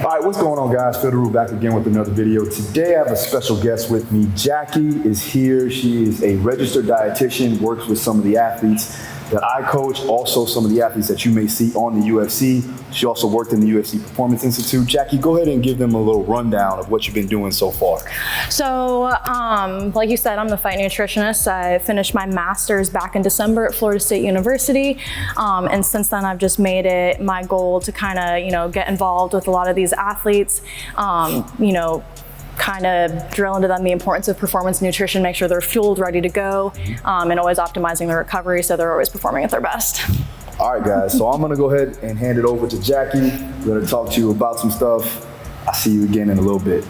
All right, what's going on, guys? Phil Daru back again with another video. Today I have a special guest with me. Jackie is here. She is a registered dietitian, works with some of the athletes that I coach, also some of the athletes that you may see on the UFC. She also worked in the UFC Performance Institute. Jackie, go ahead and give them a little rundown of what you've been doing so far. So, like you said, I'm the fight nutritionist. I finished my master's back in December at Florida State University. And since then, I've just made it my goal to kind of, get involved with a lot of these athletes, kind of drill into them the importance of performance nutrition, make sure they're fueled, ready to go, and always optimizing their recovery so they're always performing at their best. All right, guys, so I'm gonna go ahead and hand it over to Jackie. We're gonna talk to you about some stuff. I'll see you again in a little bit.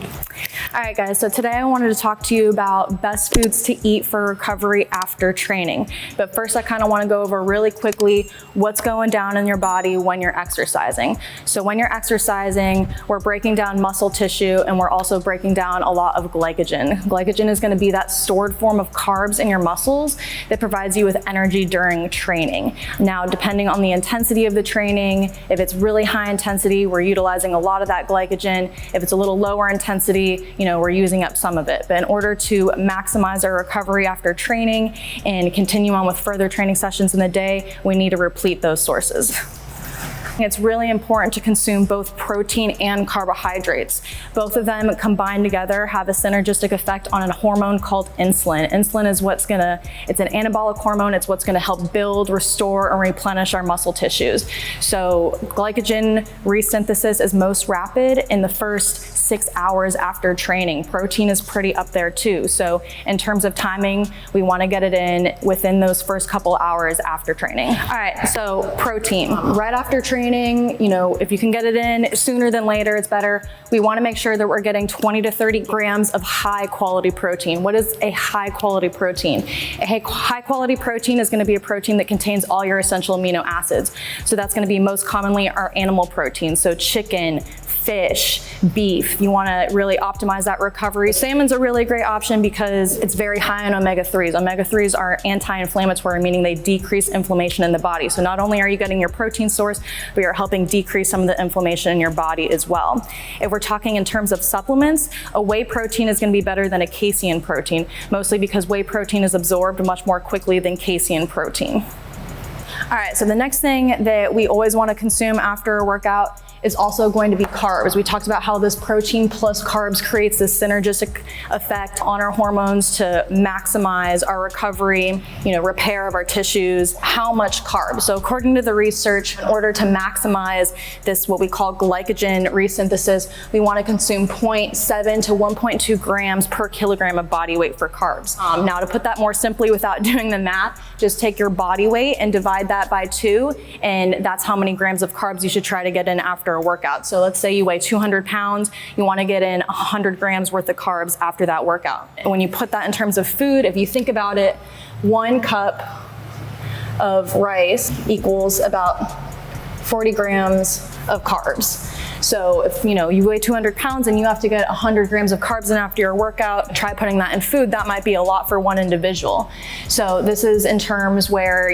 All right, guys, so today I wanted to talk to you about best foods to eat for recovery after training. But first, I kind of want to go over really quickly what's going down in your body when you're exercising. So when you're exercising, we're breaking down muscle tissue and we're also breaking down a lot of glycogen. Glycogen is going to be that stored form of carbs in your muscles that provides you with energy during training. Now, depending on the intensity of the training, if it's really high intensity, we're utilizing a lot of that glycogen. If it's a little lower intensity, we're using up some of it. But in order to maximize our recovery after training and continue on with further training sessions in the day, we need to replete those sources. It's really important to consume both protein and carbohydrates. Both of them combined together have a synergistic effect on a hormone called insulin. Insulin is it's an anabolic hormone. It's what's gonna help build, restore, and replenish our muscle tissues. So glycogen resynthesis is most rapid in the first 6 hours after training. Protein is pretty up there too. So in terms of timing, we wanna get it in within those first couple hours after training. All right, so protein. Right after training, if you can get it in sooner than later, it's better. We want to make sure that we're getting 20 to 30 grams of high quality protein. What is a high quality protein? A high quality protein is going to be a protein that contains all your essential amino acids. So that's going to be most commonly our animal protein. So chicken, fish, beef. You want to really optimize that recovery. Salmon's a really great option because it's very high in omega-3s. Omega-3s are anti-inflammatory, meaning they decrease inflammation in the body. So not only are you getting your protein source, but you're helping decrease some of the inflammation in your body as well. If we're talking in terms of supplements, a whey protein is going to be better than a casein protein, mostly because whey protein is absorbed much more quickly than casein protein. All right, so the next thing that we always want to consume after a workout is also going to be carbs. We talked about how this protein plus carbs creates this synergistic effect on our hormones to maximize our recovery, repair of our tissues. How much carbs? So according to the research, in order to maximize this, what we call glycogen resynthesis, we want to consume 0.7 to 1.2 grams per kilogram of body weight for carbs. Now, to put that more simply without doing the math, just take your body weight and divide that by 2, and that's how many grams of carbs you should try to get in after a workout. So let's say you weigh 200 pounds, you want to get in 100 grams worth of carbs after that workout. And when you put that in terms of food, if you think about it, 1 cup of rice equals about 40 grams of carbs. So if you weigh 200 pounds and you have to get 100 grams of carbs in after your workout, try putting that in food. That might be a lot for one individual. So this is in terms where,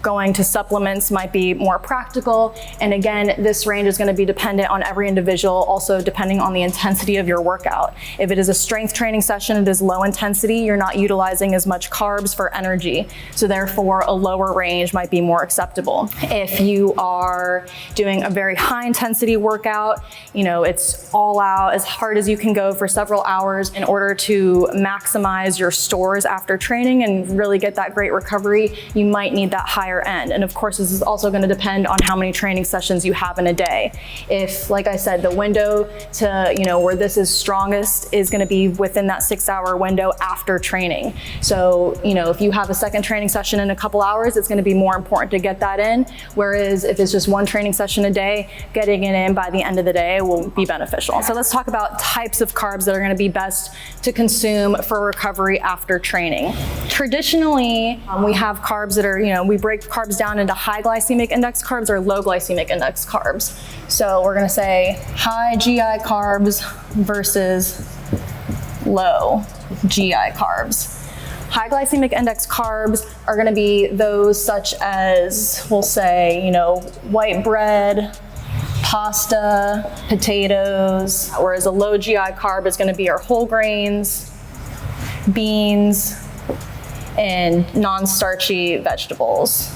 going to supplements might be more practical. And again, this range is going to be dependent on every individual, also depending on the intensity of your workout. If it is a strength training session, it is low intensity, you're not utilizing as much carbs for energy. So therefore, a lower range might be more acceptable. If you are doing a very high intensity workout, it's all out as hard as you can go for several hours in order to maximize your stores after training and really get that great recovery, you might need that higher end. And of course, this is also going to depend on how many training sessions you have in a day. If, like I said, the window to, where this is strongest is going to be within that 6-hour window after training. So, if you have a second training session in a couple hours, it's going to be more important to get that in. Whereas if it's just one training session a day, getting it in by the end of the day will be beneficial. So let's talk about types of carbs that are going to be best to consume for recovery after training. Traditionally, we have carbs that are, we break carbs down into high glycemic index carbs or low glycemic index carbs. So we're gonna say high GI carbs versus low GI carbs. High glycemic index carbs are gonna be those such as, we'll say, white bread, pasta, potatoes, whereas a low GI carb is going to be our whole grains, beans, and non-starchy vegetables.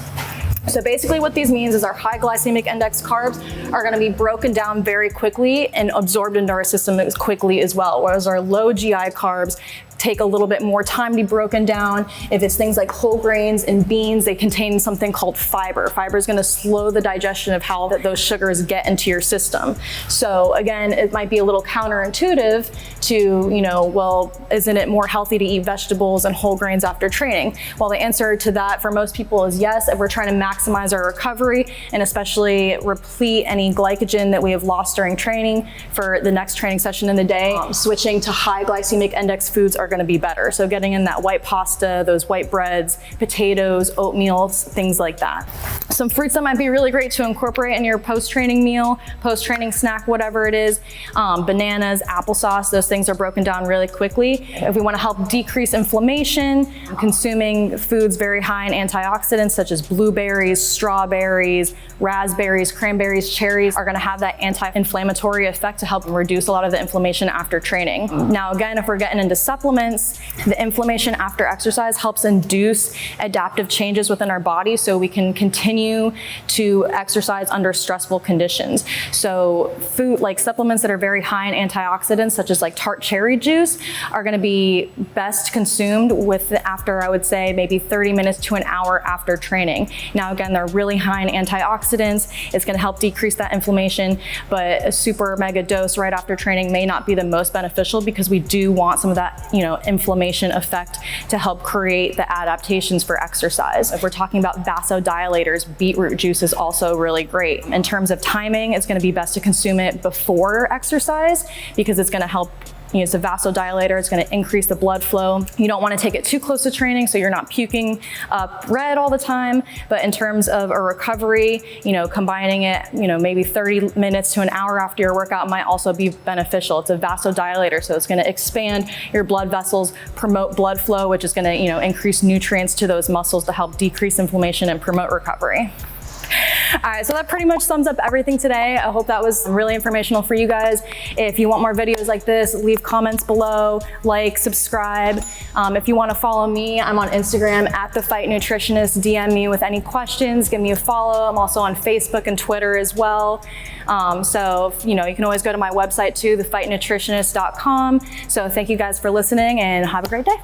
So basically what these means is our high glycemic index carbs are going to be broken down very quickly and absorbed into our system as quickly as well, whereas our low GI carbs take a little bit more time to be broken down. If it's things like whole grains and beans, they contain something called fiber. Fiber is going to slow the digestion of how those sugars get into your system. So again, it might be a little counterintuitive to, well, isn't it more healthy to eat vegetables and whole grains after training? Well, the answer to that for most people is yes, if we're trying to maximize our recovery and especially replete any glycogen that we have lost during training for the next training session in the day. Switching to high glycemic index foods are going to be better. So getting in that white pasta, those white breads, potatoes, oatmeal, things like that. Some fruits that might be really great to incorporate in your post-training meal, post-training snack, whatever it is, bananas, applesauce, those things are broken down really quickly. If we want to help decrease inflammation, consuming foods very high in antioxidants such as blueberries, strawberries, raspberries, cranberries, cherries are going to have that anti-inflammatory effect to help reduce a lot of the inflammation after training. Now again, if we're getting into supplements, the inflammation after exercise helps induce adaptive changes within our body so we can continue to exercise under stressful conditions. So food like supplements that are very high in antioxidants such as like tart cherry juice are going to be best consumed after I would say maybe 30 minutes to an hour after training. Now again, they're really high in antioxidants. It's going to help decrease that inflammation, but a super mega dose right after training may not be the most beneficial because we do want some of that, inflammation effect to help create the adaptations for exercise. If we're talking about vasodilators, beetroot juice is also really great. In terms of timing, it's going to be best to consume it before exercise because it's going to help. It's a vasodilator, it's going to increase the blood flow. You don't want to take it too close to training so you're not puking up red all the time. But in terms of a recovery, combining it, maybe 30 minutes to an hour after your workout might also be beneficial. It's a vasodilator, so it's going to expand your blood vessels, promote blood flow, which is going to, increase nutrients to those muscles to help decrease inflammation and promote recovery. All right, so that pretty much sums up everything today. I hope that was really informational for you guys. If you want more videos like this, leave comments below, like, subscribe. If you want to follow me, I'm on Instagram at The Fight Nutritionist. DM me with any questions, give me a follow. I'm also on Facebook and Twitter as well. So, you can always go to my website too, thefightnutritionist.com. So thank you guys for listening and have a great day.